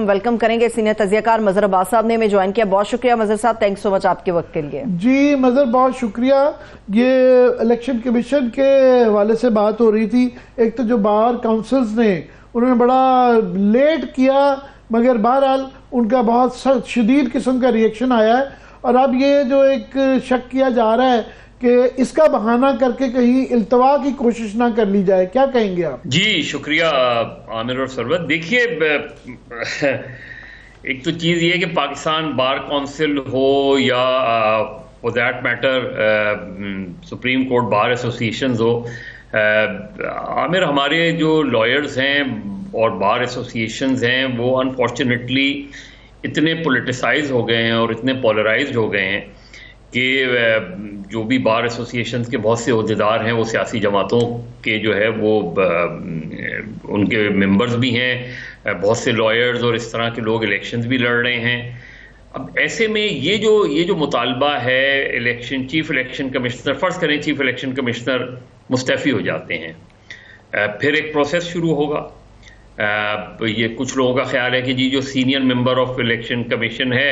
ہم ویلکم کریں گے سینئر تجزیہ کار مظہر عباس صاحب نے ہمیں جوائن کیا. بہت شکریہ مظہر صاحب, تھینکس سو مچ آپ کے وقت کے لیے. جی مظہر بہت شکریہ. یہ الیکشن کمیشن کے حوالے سے بات ہو رہی تھی. ایک تو جو بار کاؤنسلز نے انہوں نے بڑا لیٹ کیا, مگر بہرحال ان کا بہت سخت شدید قسم کا ریئیکشن آیا ہے. اور اب یہ جو ایک شک کیا جا رہا ہے کہ اس کا بہانہ کر کے کہیں التوا کی کوشش نہ کر لی جائے, کیا کہیں گے آپ؟ جی شکریہ عامر اور سرورت. دیکھیے ایک تو چیز یہ کہ پاکستان بار کونسل ہو یا for that matter supreme court bar associations ہو, عامر ہمارے جو لائرز ہیں اور بار ایسوسیشنز ہیں وہ انفارچونیٹلی اتنے پولیٹیسائز ہو گئے ہیں اور اتنے پولرائزڈ ہو گئے ہیں کہ جو بھی بار ایسوسیشنز کے بہت سے عہدیدار ہیں وہ سیاسی جماعتوں کے جو ہے وہ ان کے ممبرز بھی ہیں, بہت سے لائرز اور اس طرح کے لوگ الیکشنز بھی لڑ رہے ہیں. اب ایسے میں یہ جو مطالبہ ہے چیف الیکشن کمشنر, فرض کریں چیف الیکشن کمشنر مستعفی ہو جاتے ہیں, پھر ایک پروسیس شروع ہوگا. یہ کچھ لوگوں کا خیال ہے کہ جی جو senior member of election commission ہے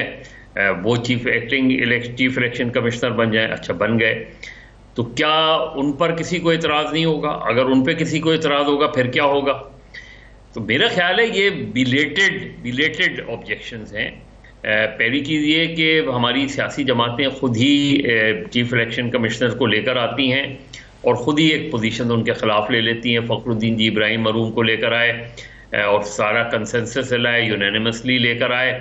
وہ چیف الیکشن کمشنر بن جائیں. اچھا بن گئے تو کیا ان پر کسی کو اعتراض نہیں ہوگا؟ اگر ان پہ کسی کو اعتراض ہوگا پھر کیا ہوگا؟ تو میرا خیال ہے یہ بیلیٹڈ آبجیکشنز ہیں. پہلی چیز یہ کہ ہماری سیاسی جماعتیں خود ہی چیف الیکشن کمشنر کو لے کر آتی ہیں اور خود ہی ایک پوزیشن ان کے خلاف لے لیتی ہیں. فخر الدین جی ابراہیم مرحوم کو لے کر آئے اور سارا کنسنسس لائے, یونینیمسلی لے کر آئے,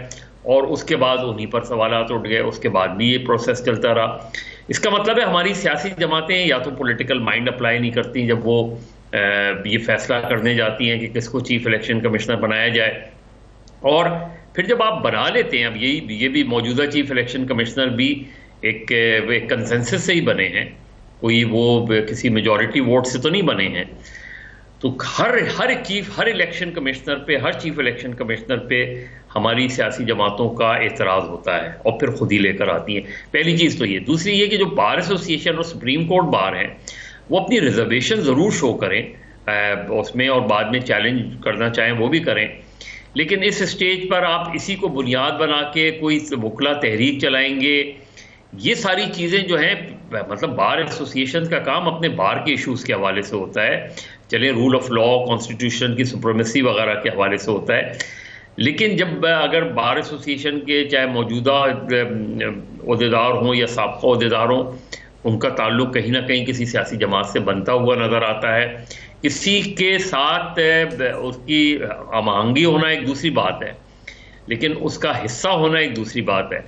اور اس کے بعد انہی پر سوالات اٹھ گئے. اس کے بعد بھی یہ پروسیس چلتا رہا. اس کا مطلب ہے ہماری سیاسی جماعتیں یا تو پولیٹیکل مائنڈ اپلائی نہیں کرتی جب وہ یہ فیصلہ کرنے جاتی ہیں کہ کس کو چیف الیکشن کمشنر بنایا جائے, اور پھر جب آپ بنا لیتے ہیں, اب یہ بھی موجودہ چیف الیکشن کمشنر بھی ایک کنسنسس سے ہی بنے ہیں, کوئی وہ کسی میجورٹی ووٹ سے تو نہیں بنے ہیں. تو ہر الیکشن کمشنر پہ, ہر چیف الیکشن کمشنر پہ ہماری سیاسی جماعتوں کا اعتراض ہوتا ہے اور پھر خود ہی لے کر آتی ہیں. پہلی چیز تو یہ. دوسری یہ کہ جو بار ایسوسیشن اور سپریم کورٹ بار ہیں وہ اپنی ریزرویشن ضرور شو کریں اس میں, اور بعد میں چیلنج کرنا چاہیں وہ بھی کریں, لیکن اس اسٹیج پر آپ اسی کو بنیاد بنا کے کوئی وکلا تحریک چلائیں گے, یہ ساری چیزیں جو ہیں, مطلب بار ایسوسیشن کا کام اپنے بار کے ایشوز کے حوالے سے ہوتا ہے, چلیں رول آف لا, کانسٹیٹیوشن کی سپریمیسی وغیرہ کے حوالے سے ہوتا ہے. لیکن جب اگر بار ایسوسیشن کے چاہے موجودہ عہدیدار ہوں یا سابقہ عہدیدار ہوں, ان کا تعلق کہیں نہ کہیں کسی سیاسی جماعت سے بنتا ہوا نظر آتا ہے, کسی کے ساتھ اس کی ہم آہنگی ہونا ایک دوسری بات ہے, لیکن اس کا حصہ ہونا ایک دوسری بات ہے.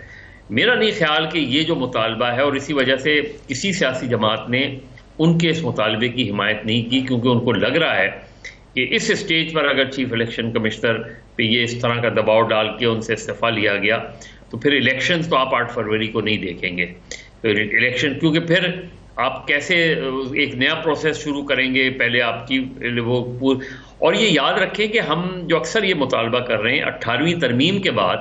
میرا نہیں خیال کہ یہ جو مطالبہ ہے, اور اسی وجہ سے کسی سیاسی جماعت نے ان کے اس مطالبے کی حمایت نہیں کی, کیونکہ ان کو لگ رہا ہے کہ اس اسٹیج پر اگر چیف الیکشن کمشنر پہ یہ اس طرح کا دباؤ ڈال کے ان سے استعفیٰ لیا گیا تو پھر الیکشنز تو آپ 8 فروری کو نہیں دیکھیں گے. الیکشن کیونکہ پھر آپ کیسے ایک نیا پروسیس شروع کریں گے, پہلے آپ کی وہ. اور یہ یاد رکھیں کہ ہم جو اکثر یہ مطالبہ کر رہے ہیں 18ویں ترمیم کے بعد,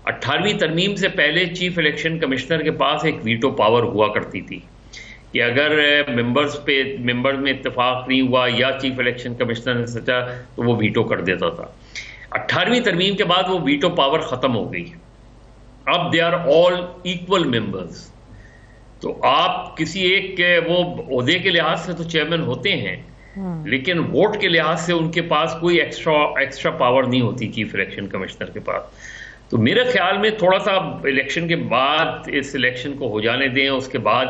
18ویں ترمیم سے پہلے چیف الیکشن کمشنر کے پاس ایک ویٹو پاور ہوا کرتی تھی کہ اگر ممبرز میں اتفاق نہیں ہوا یا چیف الیکشن کمشنر نے سچا تو وہ ویٹو کر دیتا تھا. 18ویں ترمیم کے بعد وہ ویٹو پاور ختم ہو گئی. اب they are all equal members. تو آپ کسی ایک کے وہ عہدے کے لحاظ سے تو چیئرمین ہوتے ہیں, لیکن ووٹ کے لحاظ سے ان کے پاس کوئی ایکسٹرا پاور نہیں ہوتی چیف الیکشن کمشنر کے پاس. تو میرے خیال میں تھوڑا سا الیکشن کے بعد اس الیکشن کو ہو جانے دیں, اس کے بعد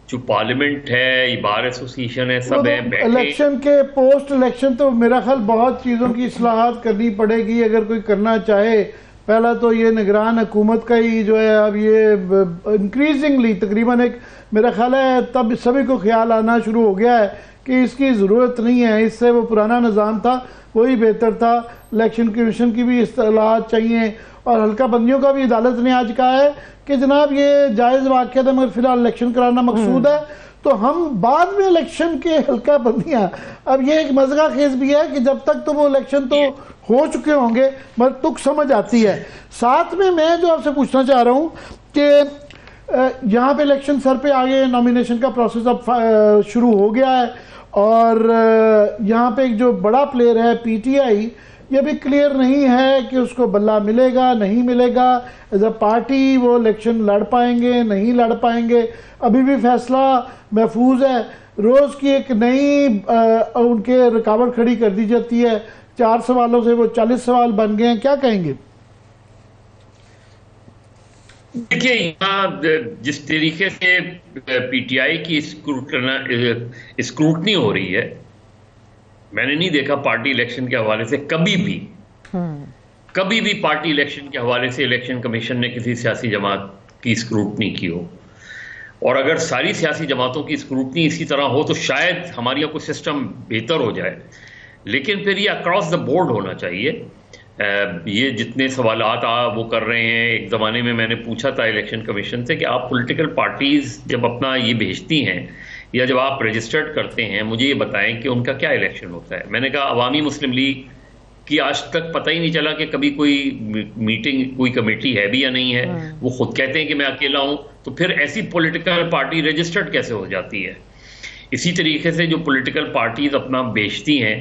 جو پارلیمنٹ ہے, بار ایسوسیشن ہے, سب ہیں بیٹھے. الیکشن کے پوسٹ الیکشن تو میرا خیال بہت چیزوں کی اصلاحات کرنی پڑے گی اگر کوئی کرنا چاہے. پہلا تو یہ نگران حکومت کا ہی جو ہے اب یہ انکریزنگلی تقریباً ایک میرا خیال ہے تب سبھی کو خیال آنا شروع ہو گیا ہے کہ اس کی ضرورت نہیں ہے, اس سے وہ پرانا نظام تھا وہی بہتر تھا. الیکشن کمیشن کی بھی اصلاحات چاہیے, اور حلقہ بندیوں کا بھی عدالت نے آج کہا ہے کہ جناب یہ جائز واقعہ ہے مگر فی الحال الیکشن کرانا مقصود ہے. تو ہم بعد میں الیکشن کے حلقہ بندیاں, اب یہ ایک مزغہ خیز بھی ہے کہ جب تک تو وہ الیکشن تو ہو چکے ہوں گے مگر تک سمجھ آتی ہے. ساتھ میں جو آپ سے پوچھنا چاہ رہا ہوں کہ یہاں پہ الیکشن سر پہ آگے نامینیشن کا پروسیس اب شروع ہو گیا ہے, اور یہاں پہ ایک جو بڑا پلیئر ہے پی ٹی آئی یہ بھی کلیئر نہیں ہے کہ اس کو بلہ ملے گا نہیں ملے گا، ایز اے پارٹی وہ الیکشن لڑ پائیں گے نہیں لڑ پائیں گے، ابھی بھی فیصلہ محفوظ ہے۔ روز کی ایک نئی ان کے رکاوٹ کھڑی کر دی جاتی ہے، 4 سوالوں سے وہ 40 سوال بن گئے ہیں، کیا کہیں گے؟ دیکھیے، یہاں جس طریقے سے پی ٹی آئی کی اسکروٹنی ہو رہی ہے، میں نے نہیں دیکھا پارٹی الیکشن کے حوالے سے کبھی بھی پارٹی الیکشن کے حوالے سے الیکشن کمیشن نے کسی سیاسی جماعت کی اسکروٹنی کی ہو۔ اور اگر ساری سیاسی جماعتوں کی اسکروٹنی اسی طرح ہو تو شاید ہماری یہاں کوئی سسٹم بہتر ہو جائے، لیکن پھر یہ اکراس دا بورڈ ہونا چاہیے۔ یہ جتنے سوالات وہ کر رہے ہیں، ایک زمانے میں میں نے پوچھا تھا الیکشن کمیشن سے کہ آپ پولیٹیکل پارٹیز جب اپنا یہ بھیجتی ہیں یا جب آپ رجسٹرڈ کرتے ہیں، مجھے یہ بتائیں کہ ان کا کیا الیکشن ہوتا ہے۔ میں نے کہا عوامی مسلم لیگ کی آج تک پتہ ہی نہیں چلا کہ کبھی کوئی میٹنگ، کوئی کمیٹی ہے بھی یا نہیں ہے۔ وہ خود کہتے ہیں کہ میں اکیلا ہوں، تو پھر ایسی پولیٹیکل پارٹی رجسٹرڈ کیسے ہو جاتی ہے؟ اسی طریقے سے جو پولیٹیکل پارٹیز اپنا بیچتی ہیں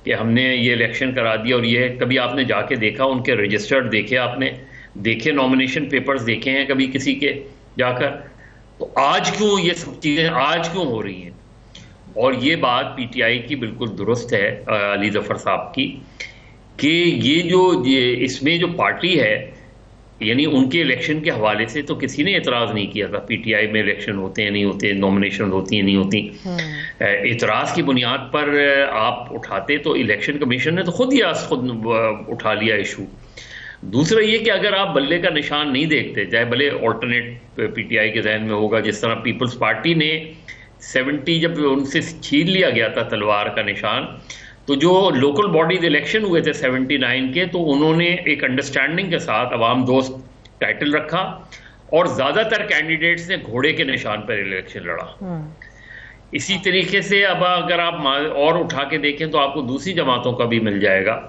کہ ہم نے یہ الیکشن کرا دیا، اور یہ کبھی آپ نے جا کے دیکھا ان کے رجسٹرڈ دیکھے، آپ نے دیکھے نامینیشن پیپرز دیکھے ہیں کبھی کسی کے جا کر؟ تو آج کیوں یہ سب چیزیں آج کیوں ہو رہی ہیں؟ اور یہ بات پی ٹی آئی کی بالکل درست ہے، علی ظفر صاحب کی، کہ یہ اس میں جو پارٹی ہے، یعنی ان کے الیکشن کے حوالے سے تو کسی نے اعتراض نہیں کیا تھا پی ٹی آئی میں الیکشن ہوتے ہیں نہیں ہوتے، نامینیشن ہوتی ہیں نہیں ہوتی۔ اعتراض کی بنیاد پر آپ اٹھاتے تو الیکشن کمیشن نے تو خود اٹھا لیا ایشو۔ دوسرا یہ کہ اگر آپ بلے کا نشان نہیں دیکھتے، چاہے بلے آلٹرنیٹ پی ٹی آئی کے ذہن میں ہوگا، جس طرح پیپلز پارٹی نے 70 جب ان سے چھین لیا گیا تھا تلوار کا نشان، تو جو لوکل باڈیز الیکشن ہوئے تھے 79 کے، تو انہوں نے ایک انڈرسٹینڈنگ کے ساتھ عوام دوست ٹائٹل رکھا، اور زیادہ تر کینڈیڈیٹس نے گھوڑے کے نشان پر الیکشن لڑا۔ اسی طریقے سے اب اگر آپ اور اٹھا کے دیکھیں تو آپ کو دوسری جماعتوں کا بھی مل جائے گا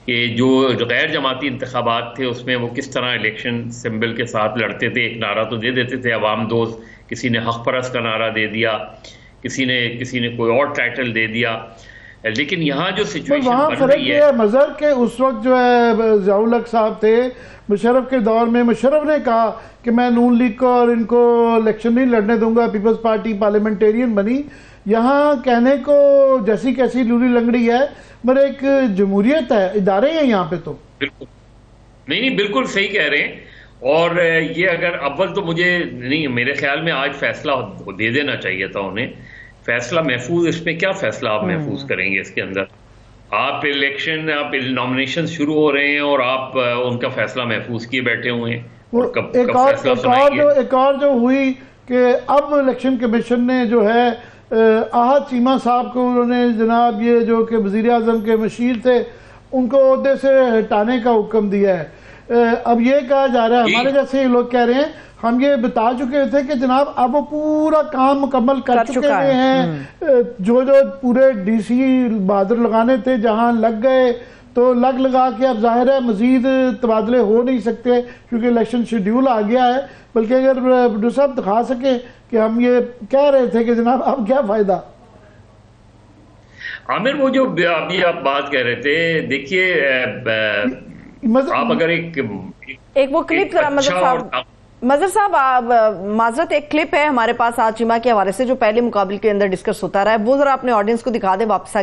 کہ جو غیر جماعتی انتخابات تھے اس میں وہ کس طرح الیکشن سمبل کے ساتھ لڑتے تھے۔ ایک نعرہ تو دے دیتے تھے عوام دوست، کسی نے حق پرست کا نعرہ دے دیا، کسی نے کوئی اور ٹائٹل دے دیا، لیکن یہاں جو سچویشن بن رہی ہے مظہر کے اس وقت جو ہے ضیاء الحق صاحب تھے مشرف کے دور میں، مشرف نے کہا کہ میں نون لیگ کو اور ان کو الیکشن نہیں لڑنے دوں گا، پیپلز پارٹی پارلیمنٹیرین بنی۔ یہاں کہنے کو جیسی کیسی لولی لنگڑی ہے، مگر ایک جمہوریت ہے، ادارے ہیں یہاں پہ۔ تو بالکل نہیں بالکل صحیح کہہ رہے ہیں۔ اور یہ اگر اول تو مجھے نہیں، میرے خیال میں آج فیصلہ دے دینا چاہیے تھا انہیں، فیصلہ محفوظ۔ اس میں کیا فیصلہ آپ محفوظ کریں گے؟ اس کے اندر آپ نامینیشن شروع ہو رہے ہیں اور آپ ان کا فیصلہ محفوظ کیے بیٹھے ہوئے ہیں۔ ایک اور جو ہوئی کہ اب الیکشن کمیشن نے جو ہے احد چیمہ صاحب کو، انہوں نے جناب یہ جو کہ وزیر اعظم کے مشیر تھے، ان کو عہدے سے ہٹانے کا حکم دیا ہے۔ اب یہ کہا جا رہا ہے، ہمارے جیسے لوگ کہہ رہے ہیں، ہم یہ بتا چکے تھے کہ جناب اب وہ پورا کام مکمل کر چکے ہیں، جو پورے ڈی سی بہادر لگانے تھے جہاں لگ گئے تو لگا کے اب ظاہر ہے مزید تبادلے ہو نہیں سکتے کیونکہ الیکشن شیڈیول آ گیا ہے۔ بلکہ اگر پروڈیوسر صاحب دکھا سکے کہ ہم یہ کہہ رہے تھے کہ جناب اب کیا فائدہ؟ عامر، وہ جو ابھی آپ بات کہہ رہے تھے، دیکھیے آپ اگر ایک وہ کلپ ذرا مظہر صاحب معذرت، ایک کلپ ہے ہمارے پاس آج چیمہ کے حوالے سے جو پہلے مقابل کے اندر ڈسکس ہوتا رہا ہے، وہ ذرا اپنے آڈینس کو دکھا دیں واپس۔